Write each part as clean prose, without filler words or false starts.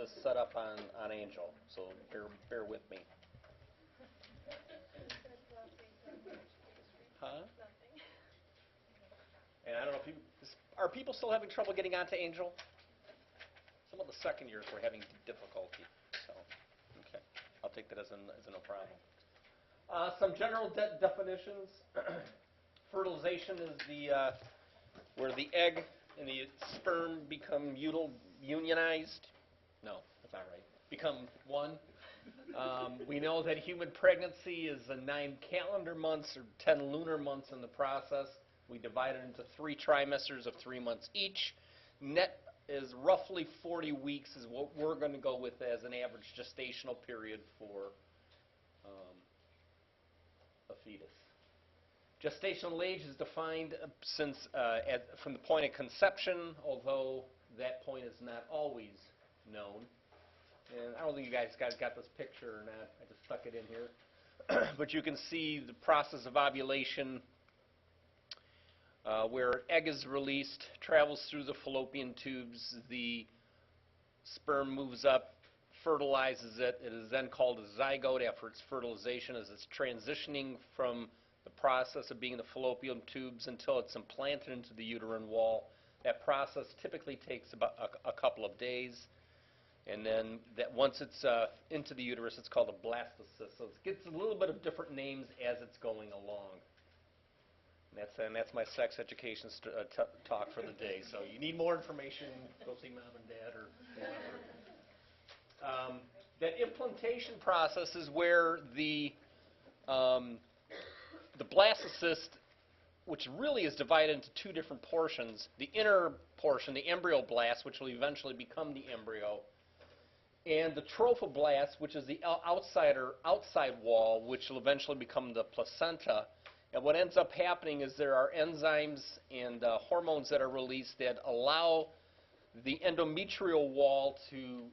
this set up on Angel, so bear with me. Huh? And I don't know if are people still having trouble getting onto Angel? Some of the second years were having difficulty. So, okay, I'll take that as a no problem. Some general definitions. Fertilization is where the egg and the sperm become unionized. No, that's not right. Become one. We know that human pregnancy is 9 calendar months or 10 lunar months in the process. We divide it into 3 trimesters of 3 months each. Net is roughly 40 weeks is what we're going to go with as an average gestational period for a fetus. Gestational age is defined from the point of conception, although that point is not always known. And I don't think you guys got this picture or not. I just stuck it in here. But you can see the process of ovulation where an egg is released, travels through the fallopian tubes, the sperm moves up, fertilizes it. It is then called a zygote after its fertilization as it's transitioning from the process of being in the fallopian tubes until it's implanted into the uterine wall. That process typically takes about a couple of days. And then once it's into the uterus, it's called a blastocyst. So it gets a little bit of different names as it's going along. And that's my sex education talk for the day. So you need more information, go see mom and dad or whoever. That implantation process is where the blastocyst, which really is divided into 2 different portions. The inner portion, the embryoblast, which will eventually become the embryo, and the trophoblast, which is the outside wall, which will eventually become the placenta. And what ends up happening is there are enzymes and hormones that are released that allow the endometrial wall to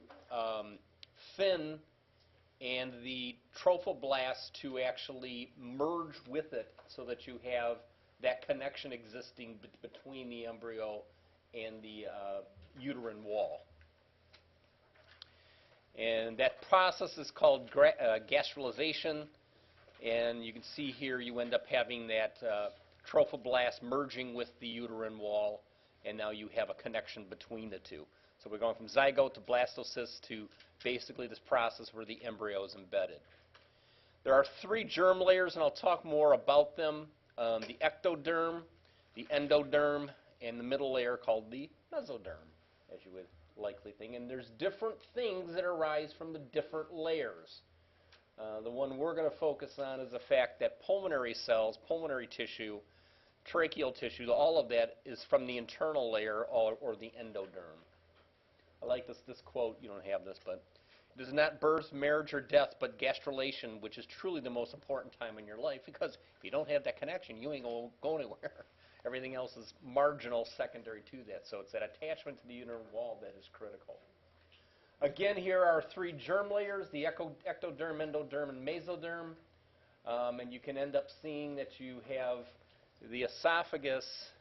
thin and the trophoblast to actually merge with it so that you have that connection existing between the embryo and the uterine wall. And that process is called gastrulation. And you can see here you end up having that trophoblast merging with the uterine wall, and now you have a connection between the two. So we're going from zygote to blastocyst to basically this process where the embryo is embedded. There are 3 germ layers, and I'll talk more about them. The ectoderm, the endoderm, and the middle layer called the mesoderm, as you would likely think. And there's different things that arise from the different layers. The one we're going to focus on is the fact that pulmonary cells, pulmonary tissue, tracheal tissue, all of that is from the internal layer or the endoderm. I like this quote. You don't have this, but it is not birth, marriage, or death, but gastrulation, which is truly the most important time in your life, because if you don't have that connection, you ain't going to go anywhere. Everything else is marginal, secondary to that. So it's that attachment to the uterine wall that is critical. Again, here are 3 germ layers, the ectoderm, endoderm, and mesoderm. And you can end up seeing that you have the esophagus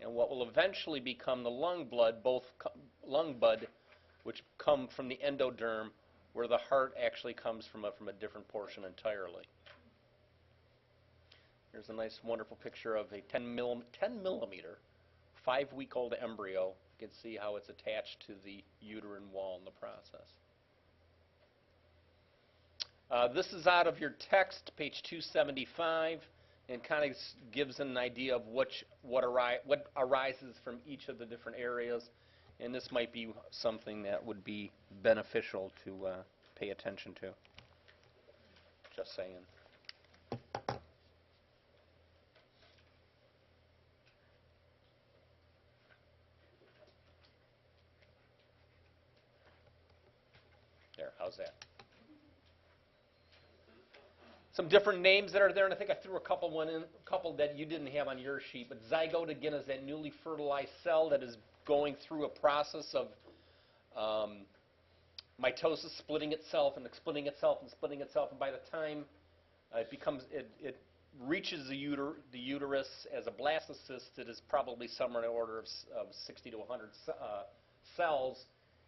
and what will eventually become the lung bud, which come from the endoderm, where the heart actually comes from a different portion entirely. Here's a nice, wonderful picture of a 10 millimeter, 5-week-old embryo. You can see how it's attached to the uterine wall in the process. This is out of your text, page 275, and kind of gives an idea of what arises from each of the different areas. And this might be something that would be beneficial to pay attention to. Just saying. There, how's that? Some different names that are there, and I think I threw a couple that you didn't have on your sheet. But zygote, again, is that newly fertilized cell that is going through a process of mitosis, splitting itself and splitting itself and splitting itself. And by the time it reaches the uterus as a blastocyst, it is probably somewhere in the order of 60 to 100 cells.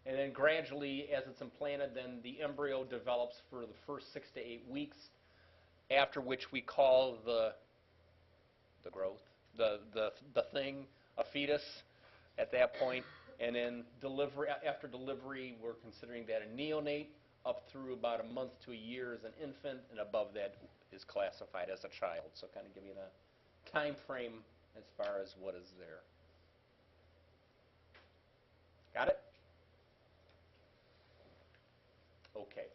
And then gradually, as it's implanted, then the embryo develops for the first 6 to 8 weeks, after which we call the growth, the thing, a fetus at that point. And then after delivery, we're considering that a neonate, up through about a month to a year as an infant, and above that is classified as a child. So kind of give you a time frame as far as what is there. Got it? Okay.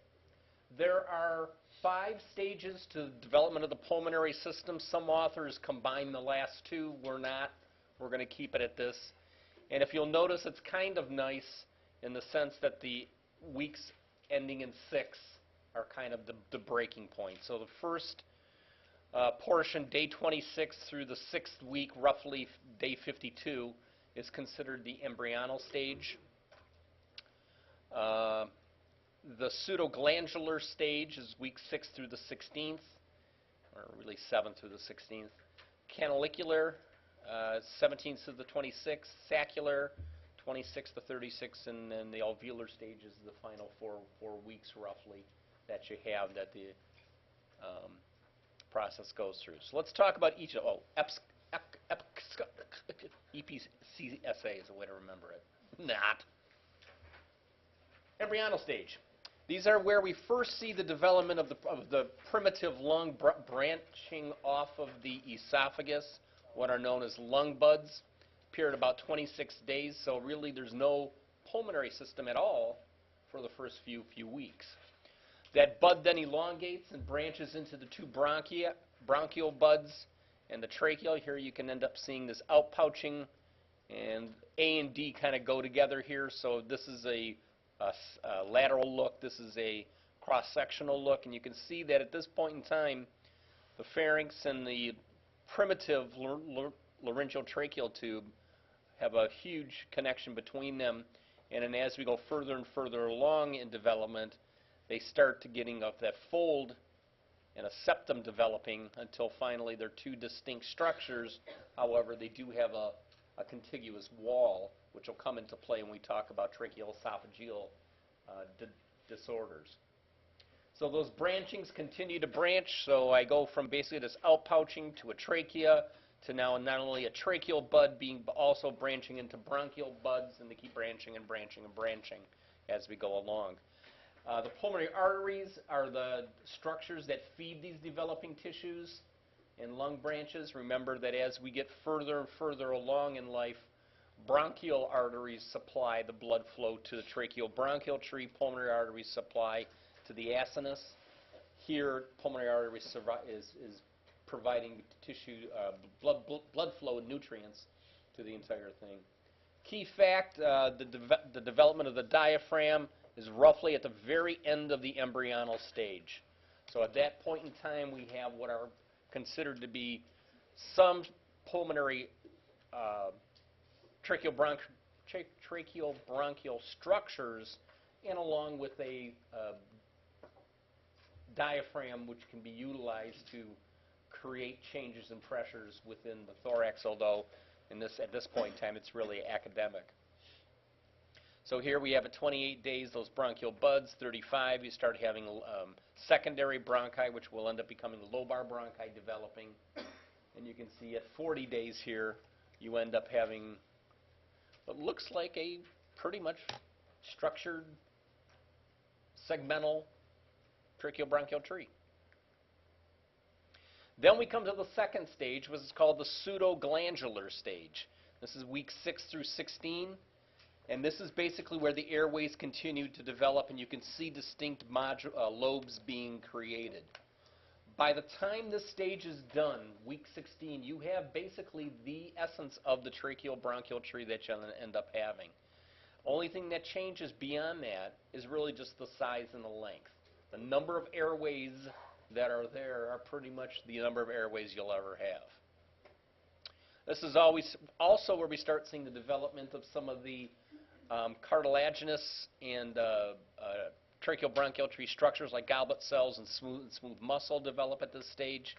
There are 5 stages to the development of the pulmonary system. Some authors combine the last 2. We're not. We're going to keep it at this. And if you'll notice, it's kind of nice in the sense that the weeks ending in 6 are kind of the breaking point. So the first portion, day 26 through the 6th week, roughly day 52, is considered the embryonal stage. The pseudoglandular stage is week 6 through the 16th, or really 7 through the 16th. Canalicular, 17th to the 26th. Saccular, 26 to 36, and then the alveolar stage is the final 4 weeks roughly that you have that the process goes through. So let's talk about each of EPCSA is a way to remember it. Not. Embryonal stage. These are where we first see the development of the primitive lung branching off of the esophagus, what are known as lung buds. Appear at about 26 days, so really there's no pulmonary system at all for the first few weeks. That bud then elongates and branches into the 2 bronchial buds and the tracheal. Here you can end up seeing this outpouching, and A and D kind of go together here. So this is a lateral look. This is a cross-sectional look, and you can see that at this point in time, the pharynx and the primitive laryngeal tracheal tube have a huge connection between them, and then as we go further and further along in development, they start to getting up that fold and a septum developing until finally they're 2 distinct structures. However, they do have a contiguous wall, which will come into play when we talk about tracheoesophageal disorders. So those branchings continue to branch, so I go from basically this outpouching to a trachea to now not only a tracheal bud being also branching into bronchial buds, and they keep branching and branching and branching as we go along. The pulmonary arteries are the structures that feed these developing tissues and lung branches. Remember that as we get further and further along in life, bronchial arteries supply the blood flow to the tracheobronchial tree. Pulmonary arteries supply to the acinus. Here, pulmonary arteries is providing tissue blood flow and nutrients to the entire thing. Key fact, the development of the diaphragm is roughly at the very end of the embryonal stage. So at that point in time, we have what are considered to be some pulmonary tracheobronchial structures, and along with a diaphragm which can be utilized to create changes in pressures within the thorax, although at this point in time it's really academic. So here we have at 28 days those bronchial buds. 35 you start having secondary bronchi, which will end up becoming lobar bronchi developing. And you can see at 40 days here you end up having what looks like a pretty much structured segmental tracheobronchial tree. Then we come to the second stage, which is called the pseudoglandular stage. This is week 6 through 16, and this is basically where the airways continue to develop, and you can see distinct lobes being created. By the time this stage is done, week 16, you have basically the essence of the tracheobronchial tree that you'll end up having. Only thing that changes beyond that is really just the size and the length. The number of airways that are there are pretty much the number of airways you'll ever have. This is always also where we start seeing the development of some of the cartilaginous and tracheobronchial tree structures like goblet cells and smooth muscle develop at this stage.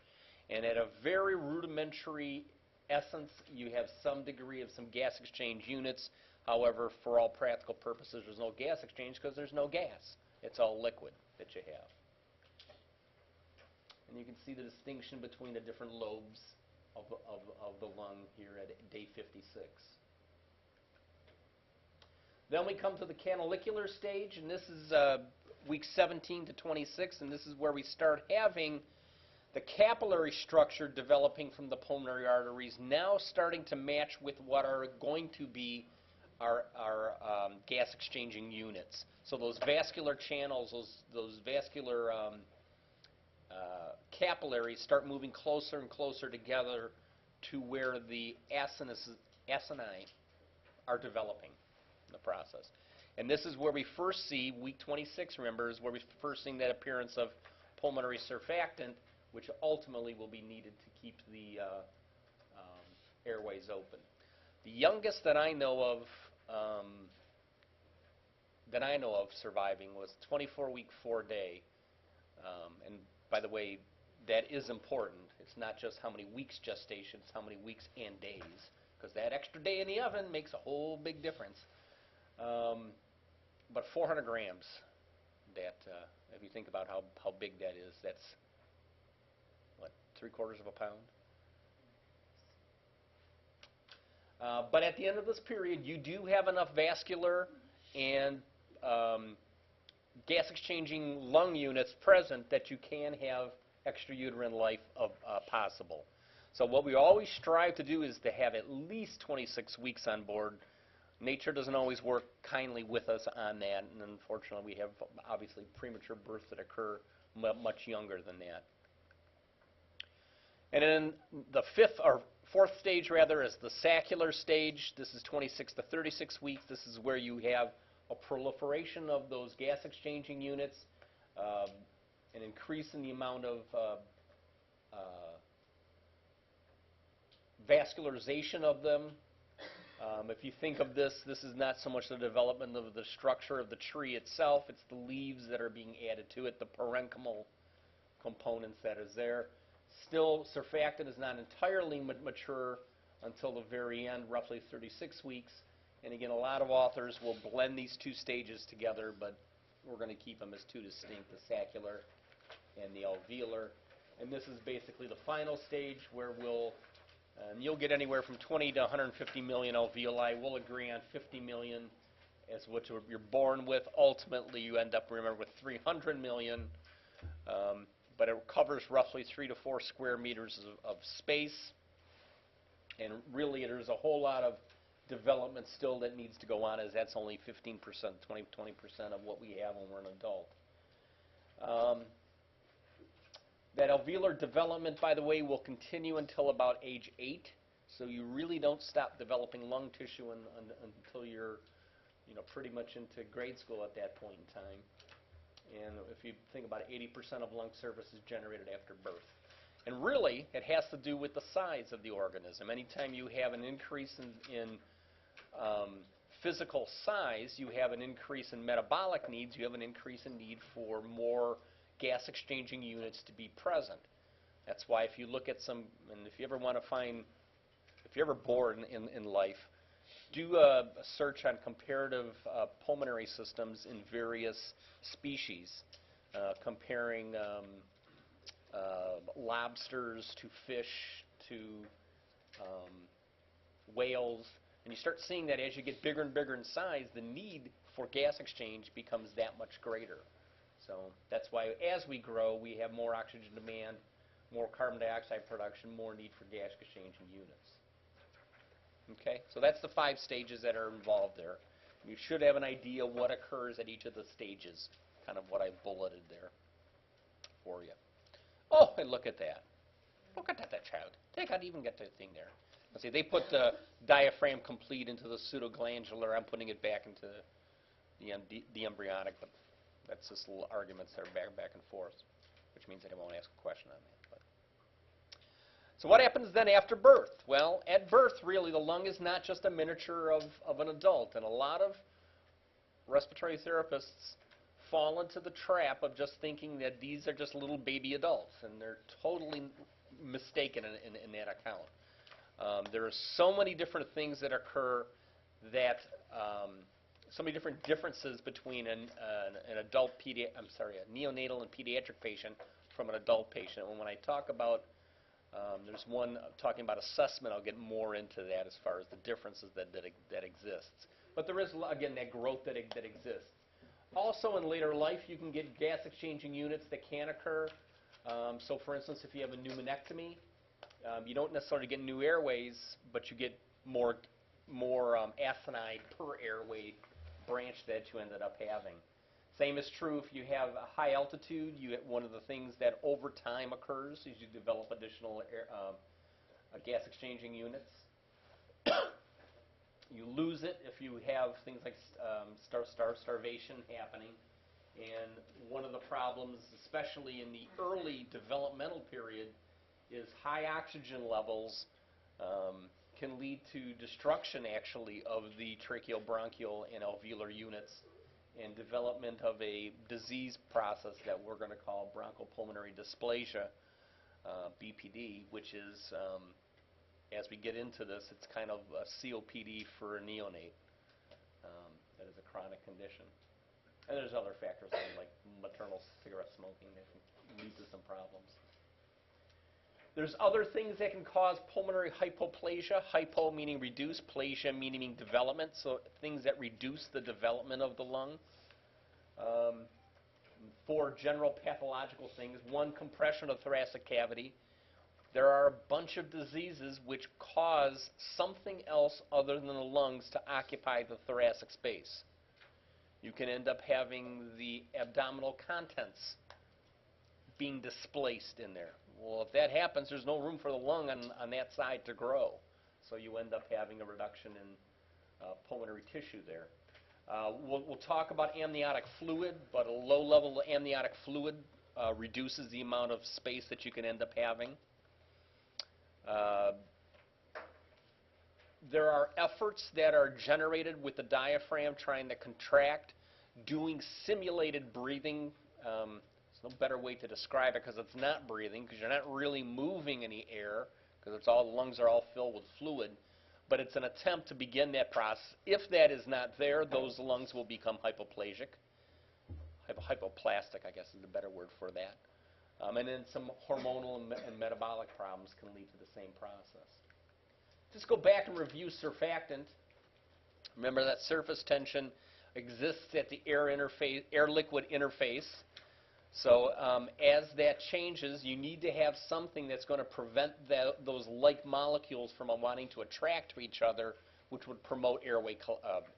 And at a very rudimentary essence, you have some degree of some gas exchange units. However, for all practical purposes, there's no gas exchange because there's no gas. It's all liquid that you have. And you can see the distinction between the different lobes of the lung here at day 56. Then we come to the Canalicular Stage, and this is week 17 to 26, and this is where we start having the capillary structure developing from the pulmonary arteries now starting to match with what are going to be our gas exchanging units. So those vascular channels, those vascular capillaries start moving closer and closer together to where the acini are developing in the process. And this is where we first see, week 26, remember, is where we first see that appearance of pulmonary surfactant, which ultimately will be needed to keep the airways open. The youngest that I know of surviving was 24-week, 4-day. And by the way, that is important. It's not just how many weeks gestation, it's how many weeks and days, because that extra day in the oven makes a whole big difference. But 400 grams, that, if you think about how big that is, that's, what, 3/4 of a pound? But at the end of this period, you do have enough vascular and gas-exchanging lung units present that you can have extrauterine life possible. So what we always strive to do is to have at least 26 weeks on board. Nature doesn't always work kindly with us on that, and unfortunately we have obviously premature births that occur much younger than that. And then the fourth stage rather is the Saccular Stage. This is 26 to 36 weeks. This is where you have a proliferation of those gas exchanging units, an increase in the amount of vascularization of them. If you think of this, this is not so much the development of the structure of the tree itself, it's the leaves that are being added to it, the parenchymal components that is there. Still, surfactant is not entirely mature until the very end, roughly 36 weeks. And again, a lot of authors will blend these two stages together, but we're going to keep them as two distinct, the saccular and the alveolar. And this is basically the final stage where you'll get anywhere from 20 to 150 million alveoli. We'll agree on 50 million as what you're born with. Ultimately, you end up, remember, with 300 million. But it covers roughly 3 to 4 square meters of space. And really, there's a whole lot of development still that needs to go on, as that's only 15%, 20% of what we have when we're an adult. That alveolar development, by the way, will continue until about age 8. So you really don't stop developing lung tissue until you're, pretty much into grade school at that point in time. And if you think about it, 80% of lung surface is generated after birth. And really, it has to do with the size of the organism. Anytime you have an increase in physical size, you have an increase in metabolic needs, you have an increase in need for more gas exchanging units to be present. That's why if you look at some, and if you ever want to find, if you're ever bored in life, do a search on comparative pulmonary systems in various species, comparing lobsters to fish to whales, and you start seeing that as you get bigger and bigger in size, the need for gas exchange becomes that much greater. So that's why as we grow, we have more oxygen demand, more carbon dioxide production, more need for gas exchanging units. Okay, so that's the 5 stages that are involved there. You should have an idea what occurs at each of the stages, kind of what I bulleted there for you. Oh, and look at that. Look at that child. They can't even get the thing there. Let's see, they put the diaphragm complete into the pseudoglandular. I'm putting it back into the embryonic, but that's just little arguments that are back and forth, which means that I won't ask a question on that. But. So what happens then after birth? Well, at birth, really, the lung is not just a miniature of an adult, and a lot of respiratory therapists fall into the trap of just thinking that these are just little baby adults, and they're totally mistaken in that account. There are so many different things that occur that so many different differences between an adult a neonatal and pediatric patient from an adult patient. And when I talk about, there's one talking about assessment, I'll get more into that as far as the differences that exists. But there is, again, that growth that exists. Also, in later life, you can get gas exchanging units that can occur. So, for instance, if you have a pneumonectomy, you don't necessarily get new airways, but you get more acinine per airway branch that you ended up having. Same is true if you have a high altitude. One of the things that over time occurs is you develop additional gas exchanging units. You lose it if you have things like starvation happening. And one of the problems, especially in the early developmental period, is high oxygen levels can lead to destruction, actually, of the tracheobronchial and alveolar units and development of a disease process that we're going to call bronchopulmonary dysplasia, BPD, which is, as we get into this, it's kind of a COPD for a neonate. That is a chronic condition. And there's other factors like maternal cigarette smoking that can lead to some problems. There's other things that can cause pulmonary hypoplasia. Hypo meaning reduced, plasia meaning development, so things that reduce the development of the lung. For general pathological things, one, compression of thoracic cavity. There are a bunch of diseases which cause something else other than the lungs to occupy the thoracic space. You can end up having the abdominal contents being displaced in there. Well, if that happens, there's no room for the lung on that side to grow. So you end up having a reduction in pulmonary tissue there. We'll talk about amniotic fluid, but a low level of amniotic fluid reduces the amount of space that you can end up having. There are efforts that are generated with the diaphragm trying to contract, doing simulated breathing. There's no better way to describe it because it's not breathing, because you're not really moving any air, because the lungs are all filled with fluid. But it's an attempt to begin that process. If that is not there, those lungs will become hypoplasic. Hypoplastic, I guess, is the better word for that. And then some hormonal and metabolic problems can lead to the same process. Just go back and review surfactant. Remember that surface tension exists at the air-liquid interface. So as that changes, you need to have something that's going to prevent those like molecules from wanting to attract to each other, which would promote airway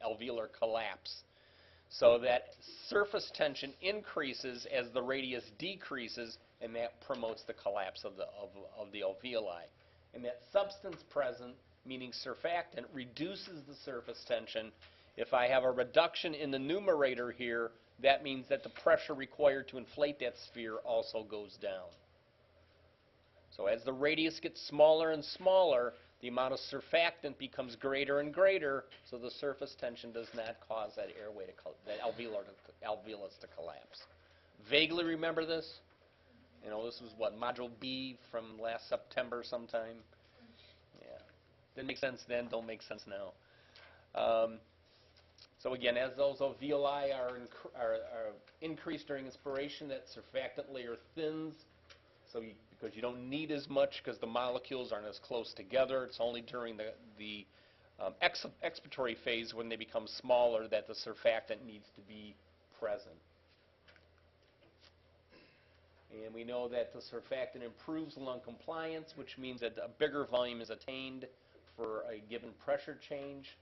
alveolar collapse. So that surface tension increases as the radius decreases, and that promotes the collapse of the alveoli. And that substance present, meaning surfactant, reduces the surface tension. If I have a reduction in the numerator here, that means that the pressure required to inflate that sphere also goes down. So as the radius gets smaller and smaller, the amount of surfactant becomes greater and greater, so the surface tension does not cause that airway that alveolus to collapse. Vaguely remember this? You know, this was what, Module B from last September sometime? Yeah. Didn't make sense then, don't make sense now. So again, as those alveoli are increased during inspiration, that surfactant layer thins, because you don't need as much because the molecules aren't as close together. It's only during the expiratory phase when they become smaller that the surfactant needs to be present. And we know that the surfactant improves lung compliance, which means that a bigger volume is attained for a given pressure change,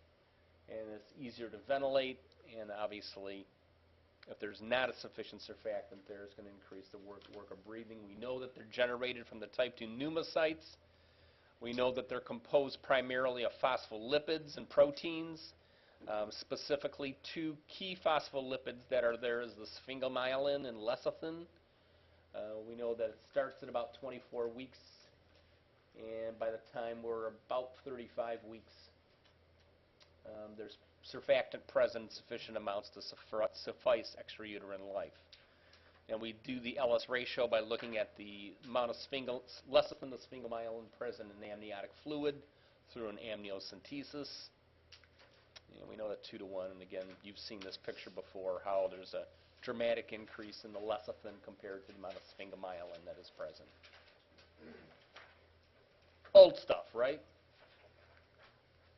and it's easier to ventilate, and obviously if there's not a sufficient surfactant there, it's going to increase the work of breathing. We know that they're generated from the type 2 pneumocytes. We know that they're composed primarily of phospholipids and proteins. Specifically, two key phospholipids that are there is the sphingomyelin and lecithin. We know that it starts at about 24 weeks, and by the time we're about 35 weeks, there's surfactant present in sufficient amounts to suffice extrauterine life. And we do the LS ratio by looking at the amount of lecithin, the sphingomyelin present in the amniotic fluid through an amniocentesis. We know that 2 to 1, and again, you've seen this picture before, how there's a dramatic increase in the lecithin compared to the amount of sphingomyelin that is present. Old stuff, right?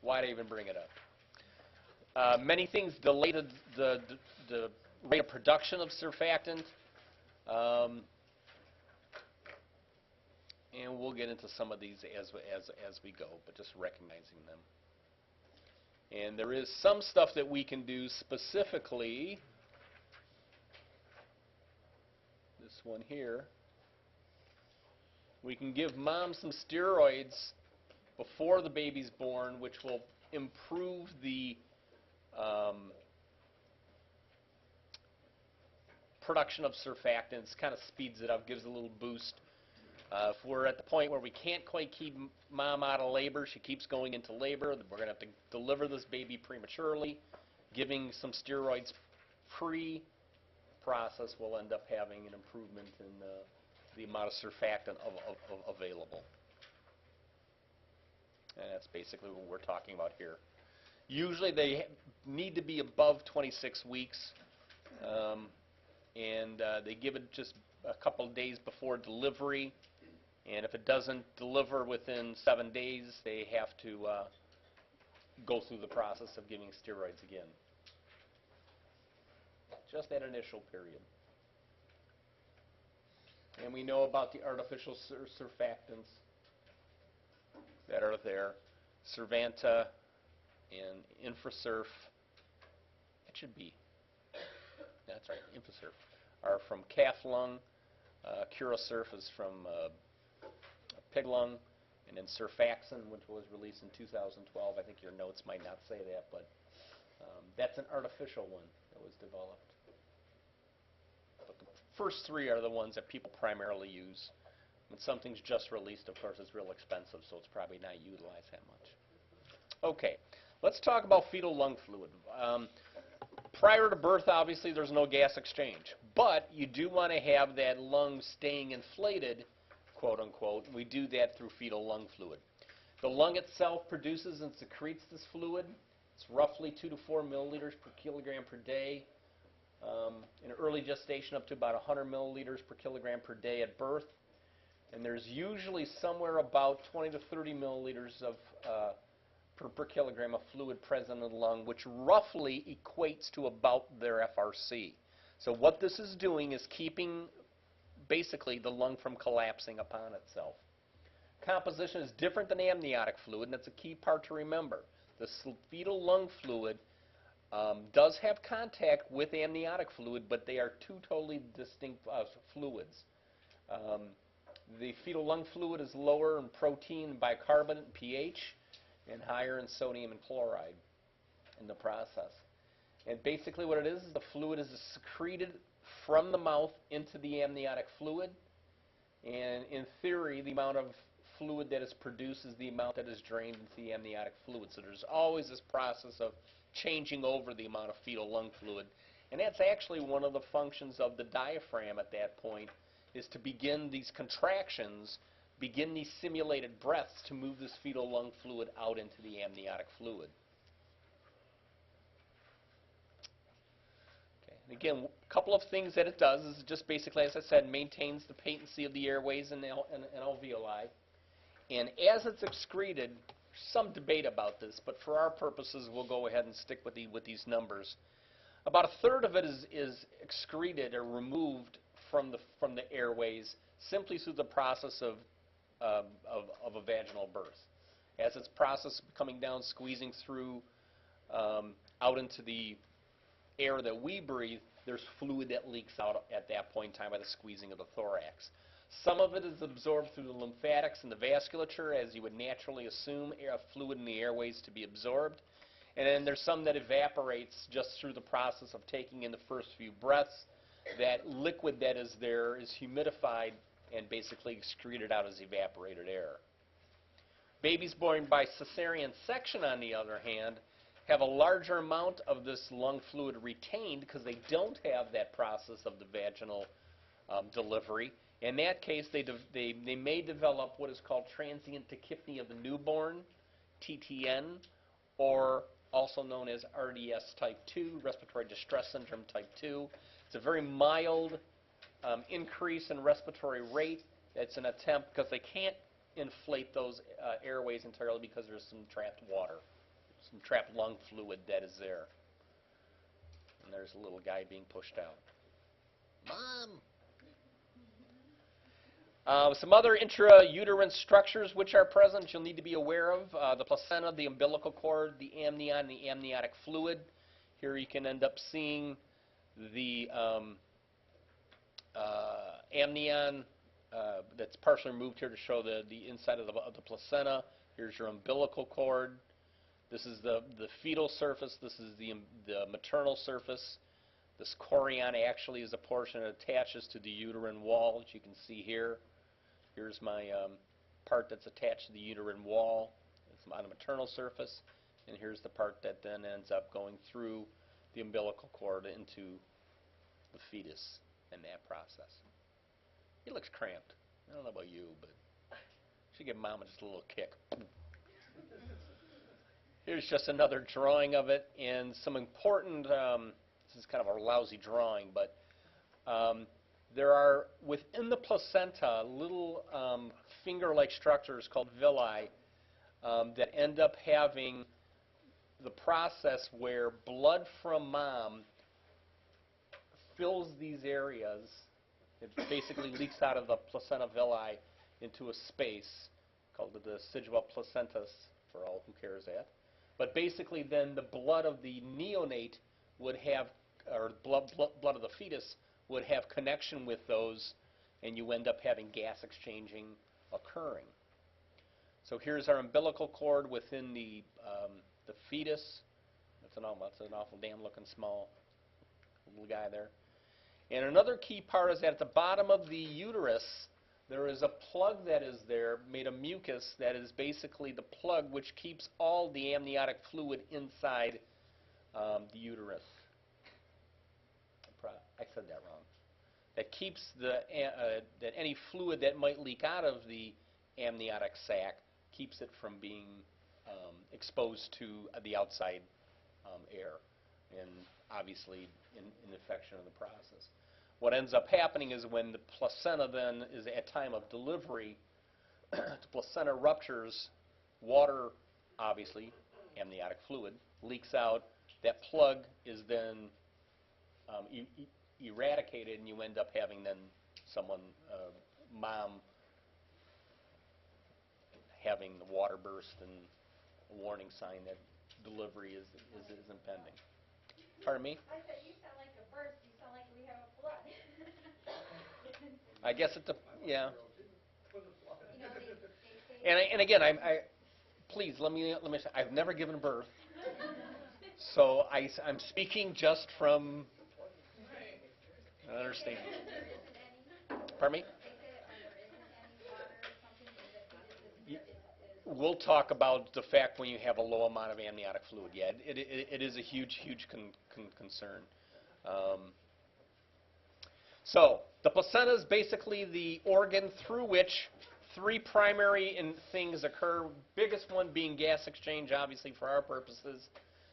Why'd I even bring it up? Many things delay the rate of production of surfactant, and we'll get into some of these as we go, but just recognizing them. And there is some stuff that we can do specifically. This one here. We can give mom some steroids before the baby's born, which will improve the production of surfactants, kind of speeds it up, gives a little boost. If we're at the point where we can't quite keep mom out of labor, she keeps going into labor, we're going to have to deliver this baby prematurely. Giving some steroids pre-process will end up having an improvement in the amount of surfactant available. And that's basically what we're talking about here. Usually they need to be above 26 weeks, and they give it just a couple of days before delivery. And if it doesn't deliver within 7 days, they have to go through the process of giving steroids again. Just that initial period. And we know about the artificial surfactants that are there. Survanta and Infasurf. It should be. That's right, Infasurf. Are from calf lung. Curasurf is from pig lung. And then Surfaxin, which was released in 2012. I think your notes might not say that, but that's an artificial one that was developed. But the first 3 are the ones that people primarily use. When something's just released, of course, it's real expensive, so it's probably not utilized that much. Okay, let's talk about fetal lung fluid. Prior to birth, obviously, there's no gas exchange. But you do want to have that lung staying inflated, quote unquote. We do that through fetal lung fluid. The lung itself produces and secretes this fluid. It's roughly 2 to 4 milliliters per kilogram per day. In early gestation, up to about 100 milliliters per kilogram per day at birth. And there's usually somewhere about 20 to 30 milliliters of per kilogram of fluid present in the lung, which roughly equates to about their FRC. So what this is doing is keeping basically the lung from collapsing upon itself. Composition is different than amniotic fluid, and that's a key part to remember. The fetal lung fluid does have contact with amniotic fluid, but they are 2 totally distinct fluids. The fetal lung fluid is lower in protein and bicarbonate and pH, and higher in sodium and chloride in the process. And basically what it is the fluid is secreted from the mouth into the amniotic fluid. And in theory, the amount of fluid that is produced is the amount that is drained into the amniotic fluid. So there's always this process of changing over the amount of fetal lung fluid. And that's actually one of the functions of the diaphragm at that point, is to begin these contractions, begin these simulated breaths to move this fetal lung fluid out into the amniotic fluid. Okay. And again, a couple of things that it does is just basically, as I said, maintains the patency of the airways and alveoli. And as it's excreted, some debate about this, but for our purposes, we'll go ahead and stick with these numbers. About 1/3 of it is excreted or removed from the airways simply through the process of a vaginal birth. As it's processed coming down, squeezing through out into the air that we breathe, there's fluid that leaks out at that point in time by the squeezing of the thorax. Some of it is absorbed through the lymphatics and the vasculature, as you would naturally assume fluid in the airways to be absorbed. And then there's some that evaporates just through the process of taking in the first few breaths. That liquid that is there is humidified and basically excreted out as evaporated air. Babies born by cesarean section, on the other hand, have a larger amount of this lung fluid retained because they don't have that process of the vaginal delivery. In that case, they may develop what is called transient tachypnea of the newborn, TTN, or also known as RDS type 2, respiratory distress syndrome type 2. It's a very mild increase in respiratory rate. It's an attempt because they can't inflate those airways entirely because there's some trapped water, some trapped lung fluid that is there. And there's a little guy being pushed out. Mom! Some other intrauterine structures which are present you'll need to be aware of. The placenta, the umbilical cord, the amnion, the amniotic fluid. Here you can end up seeing the amnion that's partially removed here to show the inside of the placenta. Here's your umbilical cord. This is the fetal surface. This is the maternal surface. This chorion actually is a portion that attaches to the uterine wall, as you can see here. Here's my part that's attached to the uterine wall. It's on the maternal surface. And here's the part that then ends up going through the umbilical cord into the fetus in that process. He looks cramped. I don't know about you, but should give Mama just a little kick. Here's just another drawing of it, and some important, this is kind of a lousy drawing, but there are, within the placenta, little finger-like structures called villi that end up having the process where blood from mom fills these areas. It basically leaks out of the placenta villi into a space called the decidua placentis, for all who cares that. But basically then the blood of the neonate would have, or blood of the fetus would have connection with those, and you end up having gas exchanging occurring. So here's our umbilical cord within the fetus. That's an awful damn looking small little guy there. And another key part is that at the bottom of the uterus, there is a plug that is there made of mucus that is basically the plug which keeps all the amniotic fluid inside the uterus. I said that wrong. That keeps that any fluid that might leak out of the amniotic sac keeps it from being exposed to the outside air and obviously in infection of the process. What ends up happening is when the placenta then is at time of delivery, the placenta ruptures, water, obviously, amniotic fluid, leaks out. That plug is then eradicated, and you end up having then someone, mom, having the water burst and a warning sign that delivery is impending. Pardon me? I said, you sound like a burst. You sound like we have a flood. I guess it's a, yeah. You know, they say And again, please let me say, I've never given birth, so I'm speaking just from understanding. Pardon me? We'll talk about the fact when you have a low amount of amniotic fluid. Yeah, it is a huge concern. So the placenta is basically the organ through which three primary things occur. Biggest one being gas exchange, obviously for our purposes,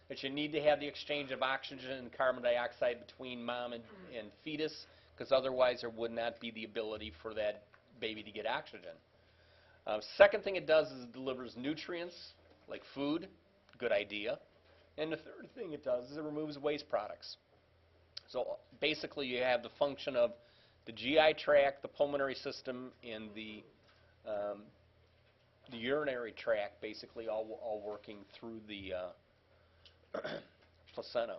that you need to have the exchange of oxygen and carbon dioxide between mom and fetus, because otherwise there would not be the ability for that baby to get oxygen. Second thing it does is it delivers nutrients, like food, good idea. And the third thing it does is it removes waste products. So basically you have the function of the GI tract, the pulmonary system, and the urinary tract basically all working through the placenta.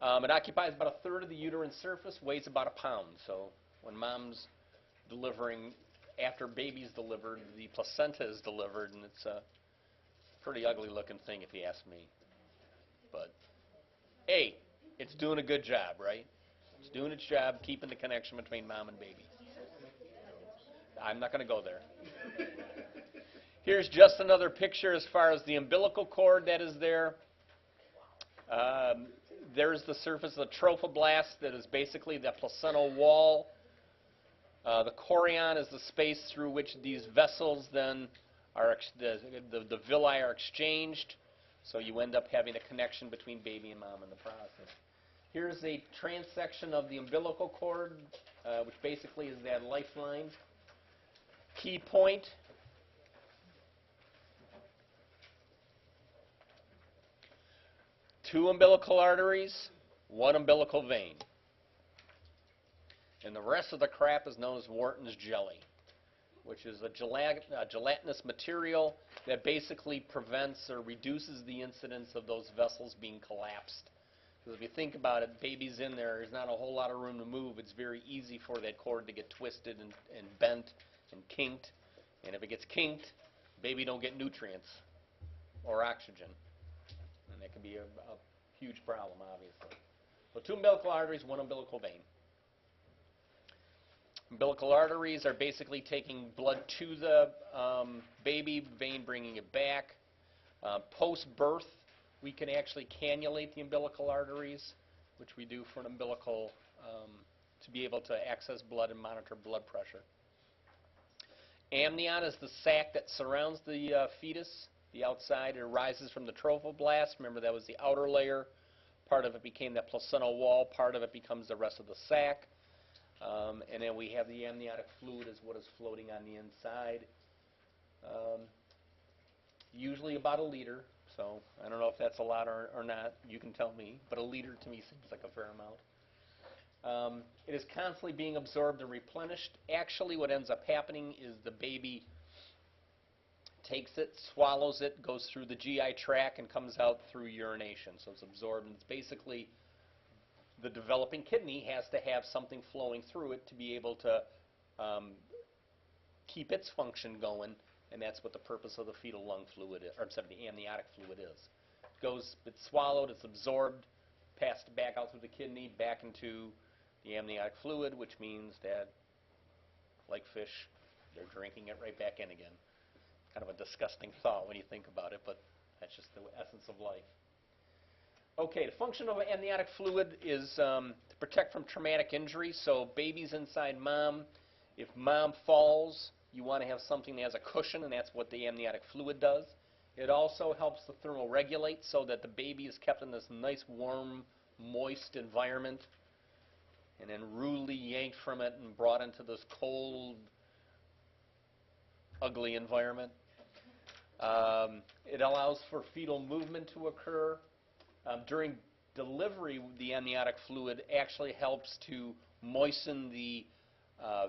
It occupies about a third of the uterine surface, weighs about a pound. So when mom's delivering, after baby's delivered, the placenta is delivered, and it's a pretty ugly looking thing if you ask me. But hey, it's doing a good job, right? It's doing its job, keeping the connection between mom and baby. I'm not going to go there. Here's just another picture as far as the umbilical cord that is there. There's the surface of the trophoblast that is basically the placental wall. The chorion is the space through which these vessels then are, the villi are exchanged. So you end up having a connection between baby and mom in the process. Here's a transection of the umbilical cord, which basically is that lifeline. Key point. Two umbilical arteries, one umbilical vein. And the rest of the crap is known as Wharton's jelly, which is a gelatinous material that basically prevents or reduces the incidence of those vessels being collapsed. Because if you think about it, baby's in there, there's not a whole lot of room to move. It's very easy for that cord to get twisted and bent and kinked. And if it gets kinked, baby don't get nutrients or oxygen. And that can be a huge problem, obviously. So two umbilical arteries, one umbilical vein. Umbilical arteries are basically taking blood to the baby, vein bringing it back. Post-birth, we can actually cannulate the umbilical arteries, which we do for an umbilical to be able to access blood and monitor blood pressure. Amnion is the sac that surrounds the fetus. The outside, it arises from the trophoblast. Remember, that was the outer layer. Part of it became that placental wall. Part of it becomes the rest of the sac. And then we have the amniotic fluid is what is floating on the inside. Usually about a liter. So I don't know if that's a lot or not. You can tell me. But a liter to me seems like a fair amount. It is constantly being absorbed and replenished. Actually, what ends up happening is the baby takes it, swallows it, goes through the GI tract, and comes out through urination. So it's absorbed, and it's basically the developing kidney has to have something flowing through it to be able to keep its function going, and that's what the purpose of the fetal lung fluid is, or the amniotic fluid is. It's swallowed, it's absorbed, passed back out through the kidney, back into the amniotic fluid, which means that, like fish, they're drinking it right back in again. Kind of a disgusting thought when you think about it, but that's just the essence of life. Okay, the function of amniotic fluid is to protect from traumatic injury. So baby's inside mom. If mom falls, you want to have something that has a cushion, and that's what the amniotic fluid does. It also helps the thermoregulate so that the baby is kept in this nice, warm, moist environment and then rudely yanked from it and brought into this cold, ugly environment. It allows for fetal movement to occur. During delivery, the amniotic fluid actually helps to moisten the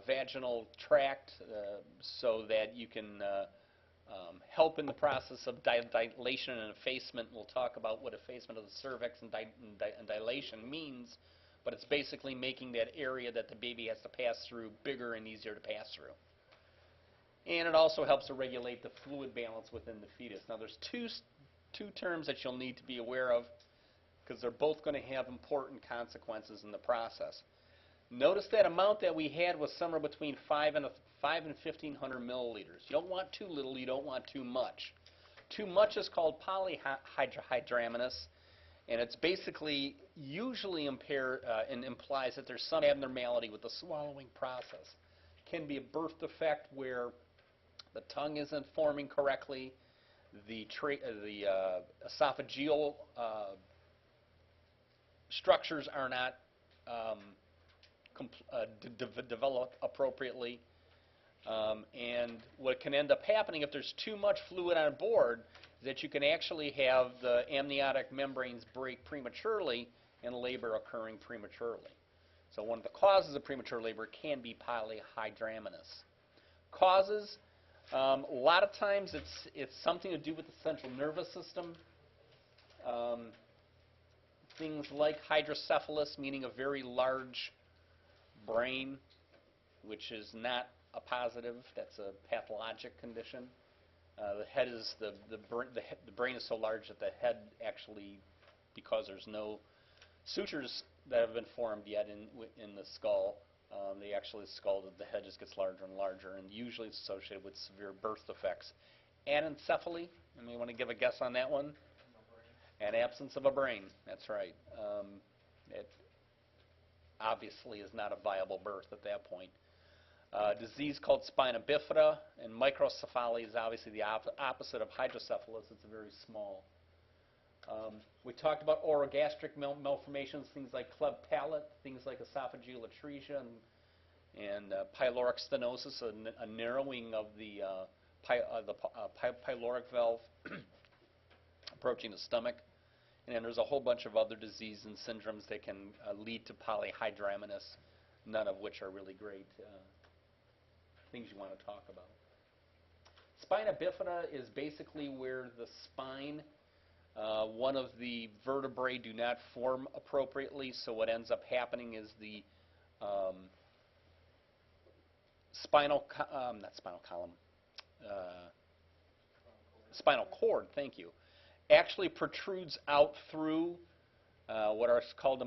vaginal tract so that you can help in the process of dilation and effacement. We'll talk about what effacement of the cervix and dilation means, but it's basically making that area that the baby has to pass through bigger and easier to pass through. And it also helps to regulate the fluid balance within the fetus. Now, there's two terms that you'll need to be aware of because they're both going to have important consequences in the process. Notice that amount that we had was somewhere between 5 and 1,500 milliliters. You don't want too little, you don't want too much. Too much is called polyhydramnios, and it's basically usually impaired and implies that there's some abnormality with the swallowing process. It can be a birth defect where the tongue isn't forming correctly, the esophageal structures are not developed appropriately. And what can end up happening if there's too much fluid on board is that you can actually have the amniotic membranes break prematurely and labor occurring prematurely. So one of the causes of premature labor can be polyhydramnios. Causes, a lot of times it's something to do with the central nervous system. Things like hydrocephalus, meaning a very large brain, which is not a positive. That's a pathologic condition. The head is the brain is so large that the head actually, because there's no sutures that have been formed yet in the skull, the head just gets larger and larger, and usually it's associated with severe birth defects. Anencephaly, anyone want to give a guess on that one? An absence of a brain, that's right. It obviously is not a viable birth at that point. Disease called spina bifida, and microcephaly is obviously the opposite of hydrocephalus. It's very small. We talked about orogastric malformations, things like cleft palate, things like esophageal atresia and pyloric stenosis, a narrowing of the pyloric valve approaching the stomach. And then there's a whole bunch of other diseases and syndromes that can lead to polyhydramnios, none of which are really great things you want to talk about. Spina bifida is basically where the spine, one of the vertebrae do not form appropriately, so what ends up happening is the spinal cord, thank you, actually protrudes out through what are called a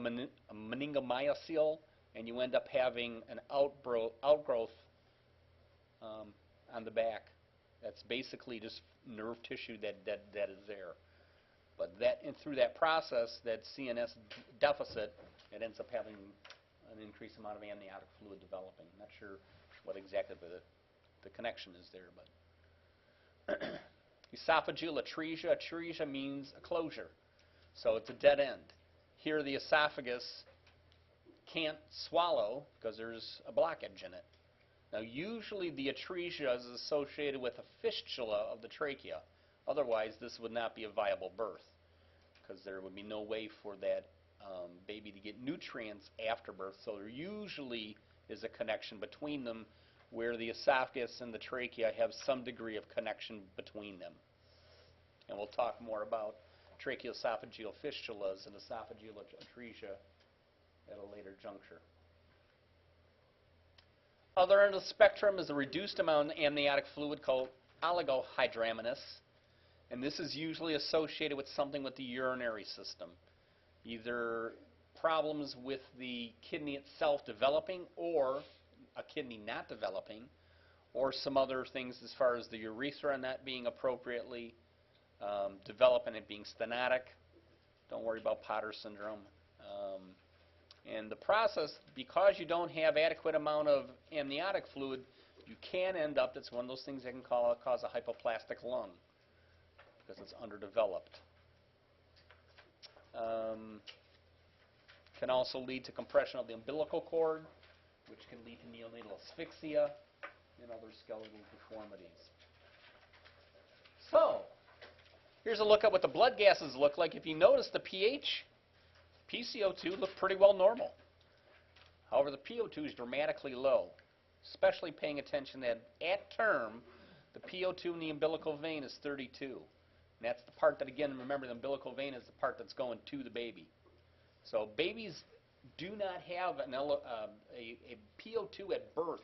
meningomyocele, and you end up having an outgrowth on the back. That's basically just nerve tissue that is there. But through that process, that CNS deficit, it ends up having an increased amount of amniotic fluid developing. I'm not sure what exactly the connection is there, but esophageal atresia. Atresia means a closure, so it's a dead end. Here, the esophagus can't swallow because there's a blockage in it. Now, usually the atresia is associated with a fistula of the trachea. Otherwise, this would not be a viable birth because there would be no way for that baby to get nutrients after birth. So there usually is a connection between them where the esophagus and the trachea have some degree of connection between them. And we'll talk more about tracheoesophageal fistulas and esophageal atresia at a later juncture. Other end of the spectrum is a reduced amount of amniotic fluid called oligohydramnios, and this is usually associated with something with the urinary system, either problems with the kidney itself developing or a kidney not developing, or some other things as far as the urethra not being appropriately developed and it being stenotic. Don't worry about Potter syndrome. And the process, because you don't have adequate amount of amniotic fluid, you can end up, that's one of those things that can cause a hypoplastic lung because it's underdeveloped. Can also lead to compression of the umbilical cord, which can lead to neonatal asphyxia and other skeletal deformities. So, here's a look at what the blood gases look like. If you notice the pH, PCO2 look pretty well normal. However, the PO2 is dramatically low, especially paying attention that at term, the PO2 in the umbilical vein is 32. And that's the part that, again, remember, the umbilical vein is the part that's going to the baby. So babies do not have a PO2 at birth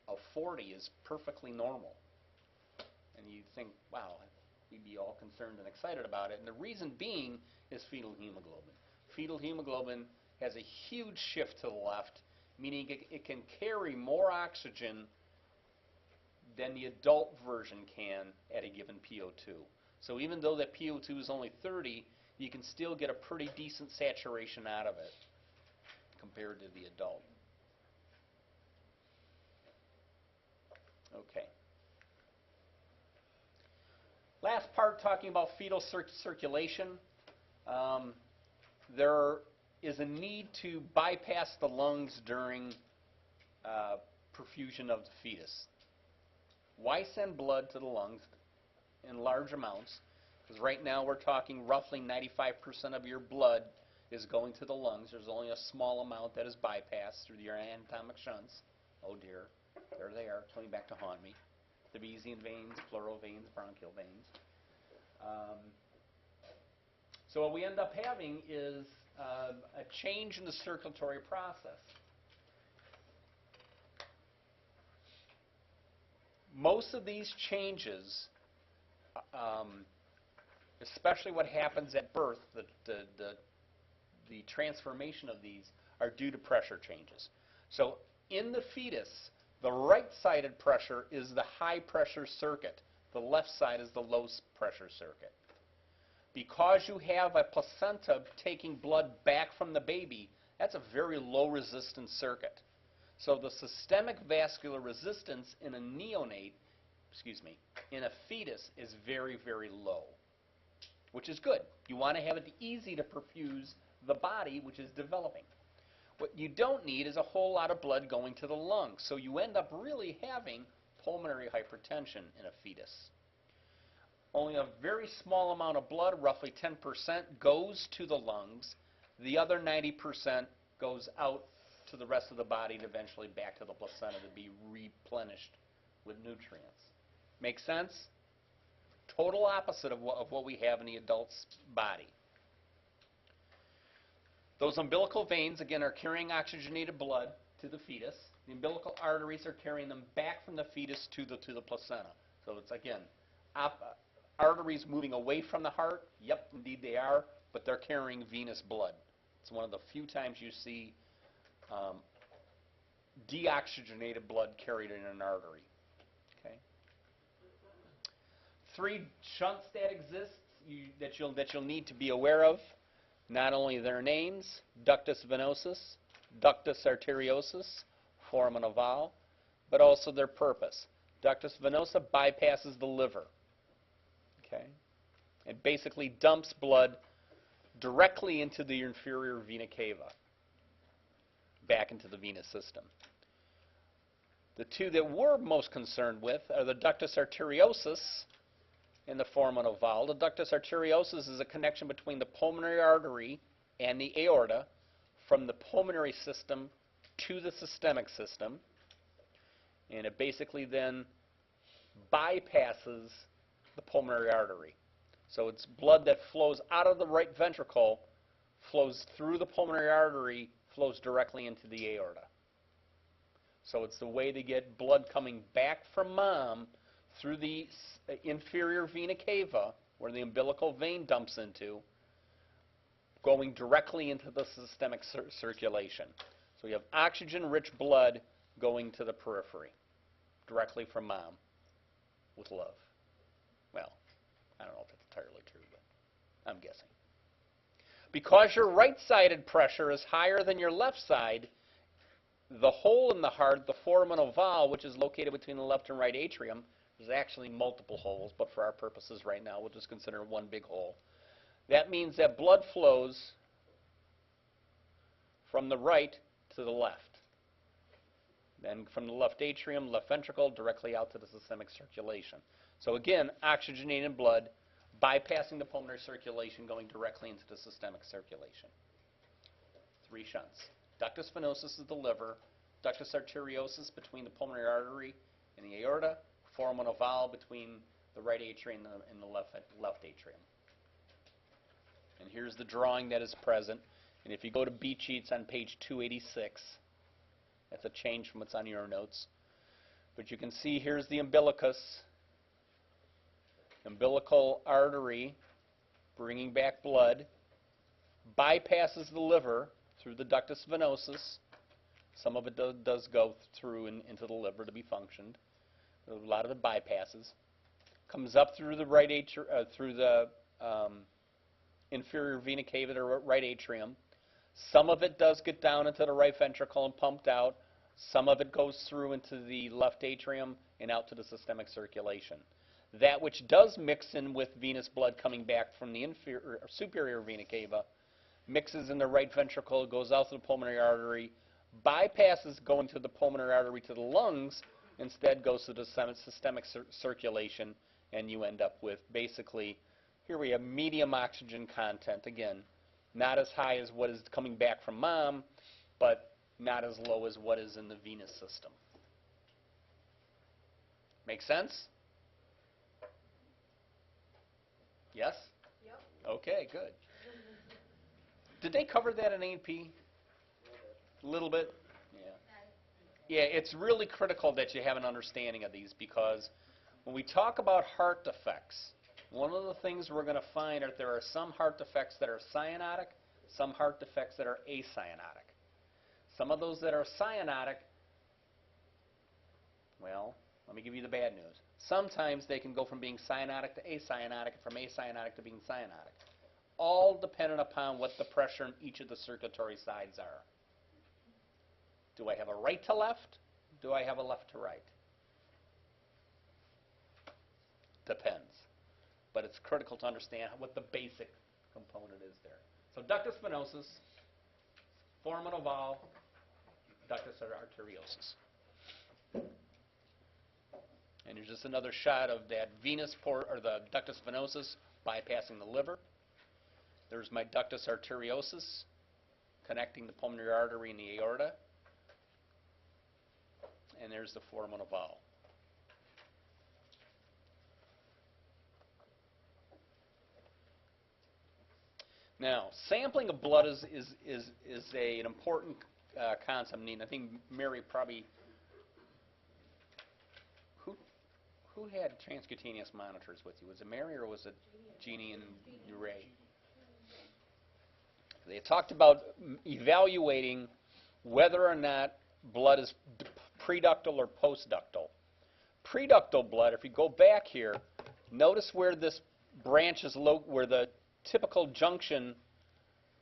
of 40 is perfectly normal. And you think, wow, we'd be all concerned and excited about it. And the reason being is fetal hemoglobin. Fetal hemoglobin has a huge shift to the left, meaning it can carry more oxygen than the adult version can at a given PO2. So even though that PO2 is only 30, you can still get a pretty decent saturation out of it compared to the adult. Okay. Last part, talking about fetal circulation. There is a need to bypass the lungs during perfusion of the fetus. Why send blood to the lungs in large amounts? Because right now we're talking roughly 95% of your blood is going to the lungs. There's only a small amount that is bypassed through your anatomic shunts. Oh dear, there they are, coming back to haunt me. The Trebesian veins, pleural veins, bronchial veins. So what we end up having is a change in the circulatory process. Most of these changes, especially what happens at birth, the transformation of these are due to pressure changes. So in the fetus, the right-sided pressure is the high-pressure circuit. The left side is the low-pressure circuit. Because you have a placenta taking blood back from the baby, that's a very low-resistance circuit. So the systemic vascular resistance in a neonate, in a fetus is very, very low. which is good. You want to have it easy to perfuse the body, which is developing. What you don't need is a whole lot of blood going to the lungs, so you end up really having pulmonary hypertension in a fetus. Only a very small amount of blood, roughly 10%, goes to the lungs. The other 90% goes out to the rest of the body and eventually back to the placenta to be replenished with nutrients. Make sense? Total opposite of what we have in the adult's body. Those umbilical veins, again, are carrying oxygenated blood to the fetus. The umbilical arteries are carrying them back from the fetus to the placenta. So it's, again, arteries moving away from the heart. Yep, indeed they are, but they're carrying venous blood. It's one of the few times you see deoxygenated blood carried in an artery. Okay. 3 shunts that exist that you'll need to be aware of. Not only their names, ductus venosus, ductus arteriosus, foramen ovale, but also their purpose. Ductus venosa bypasses the liver. Okay? It basically dumps blood directly into the inferior vena cava, back into the venous system. The 2 that we're most concerned with are the ductus arteriosus and the foramen ovale. The ductus arteriosus is a connection between the pulmonary artery and the aorta from the pulmonary system to the systemic system, and it basically then bypasses the pulmonary artery. So it's blood that flows out of the right ventricle, flows through the pulmonary artery, flows directly into the aorta. So it's the way to get blood coming back from mom through the inferior vena cava, where the umbilical vein dumps into, going directly into the systemic circulation. So you have oxygen-rich blood going to the periphery, directly from mom, with love. Well, I don't know if it's entirely true, but I'm guessing. Because your right-sided pressure is higher than your left side, the hole in the heart, the foramen ovale, which is located between the left and right atrium, there's actually multiple holes, but for our purposes right now, we'll just consider one big hole. That means that blood flows from the right to the left. Then from the left atrium, left ventricle, directly out to the systemic circulation. So again, oxygenated blood bypassing the pulmonary circulation, going directly into the systemic circulation. 3 shunts. Ductus venosus is the liver, ductus arteriosus between the pulmonary artery and the aorta, foramen ovale between the right atrium and the left atrium. And here's the drawing that is present. And if you go to beat sheets on page 286, that's a change from what's on your notes. But you can see here's the umbilicus, umbilical artery bringing back blood, bypasses the liver through the ductus venosus. Some of it does go through into the liver to be functioned. A lot of it bypasses. Comes up through the right through the inferior vena cava or right atrium. Some of it does get down into the right ventricle and pumped out. Some of it goes through into the left atrium and out to the systemic circulation. That which does mix in with venous blood coming back from the inferior or superior vena cava mixes in the right ventricle, goes out to the pulmonary artery, bypasses going to the pulmonary artery to the lungs, instead goes to the systemic circulation, and you end up with basically, here we have medium oxygen content. Again, not as high as what is coming back from mom, but not as low as what is in the venous system. Make sense? Yes? Yep. Okay, good. Did they cover that in A&P? A little bit? Yeah. Yeah, it's really critical that you have an understanding of these, because when we talk about heart defects, one of the things we're going to find are there are some heart defects that are cyanotic, some heart defects that are acyanotic. Some of those that are cyanotic, well, let me give you the bad news. Sometimes they can go from being cyanotic to acyanotic, and from acyanotic to being cyanotic. All dependent upon what the pressure in each of the circulatory sides are. Do I have a right to left? Do I have a left to right? Depends. but it's critical to understand what the basic component is there. So ductus venosus, foramen ovale, ductus arteriosus. And here's just another shot of that venous port, or the ductus venosus, bypassing the liver. There's my ductus arteriosus, connecting the pulmonary artery and the aorta. And there's the foramen ovale. Now, sampling of blood is an important concept. I mean, I think Mary probably, who had transcutaneous monitors with you? Was it Mary or was it Jeannie and Ray? They talked about evaluating whether or not blood is preductal or postductal. Preductal blood, if you go back here, notice where this branch is where the typical junction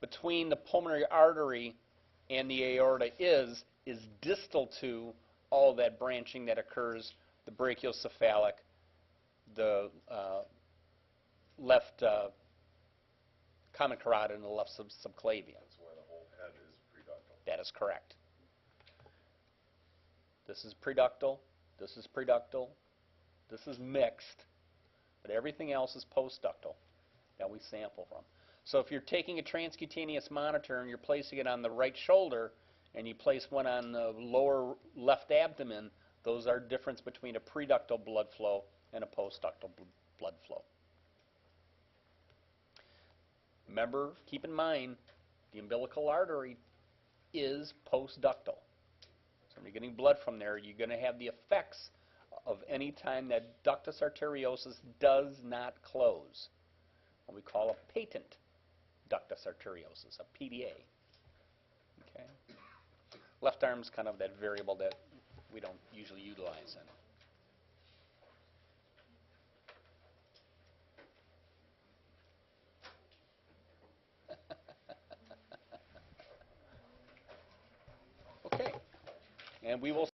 between the pulmonary artery and the aorta is distal to all that branching that occurs, the brachiocephalic, the left common carotid, and the left subclavian. That's why the whole head is preductal. That is correct. This is preductal, this is preductal, this is mixed, but everything else is postductal that we sample from. So if you're taking a transcutaneous monitor and you're placing it on the right shoulder and you place one on the lower left abdomen, those are difference between a preductal blood flow and a postductal blood flow. Remember, keep in mind, the umbilical artery is postductal. So when you're getting blood from there, you're going to have the effects of any time that ductus arteriosus does not close. What we call a patent ductus arteriosus, a PDA. Okay? Left arm's kind of that variable that we don't usually utilize in. Okay. And we will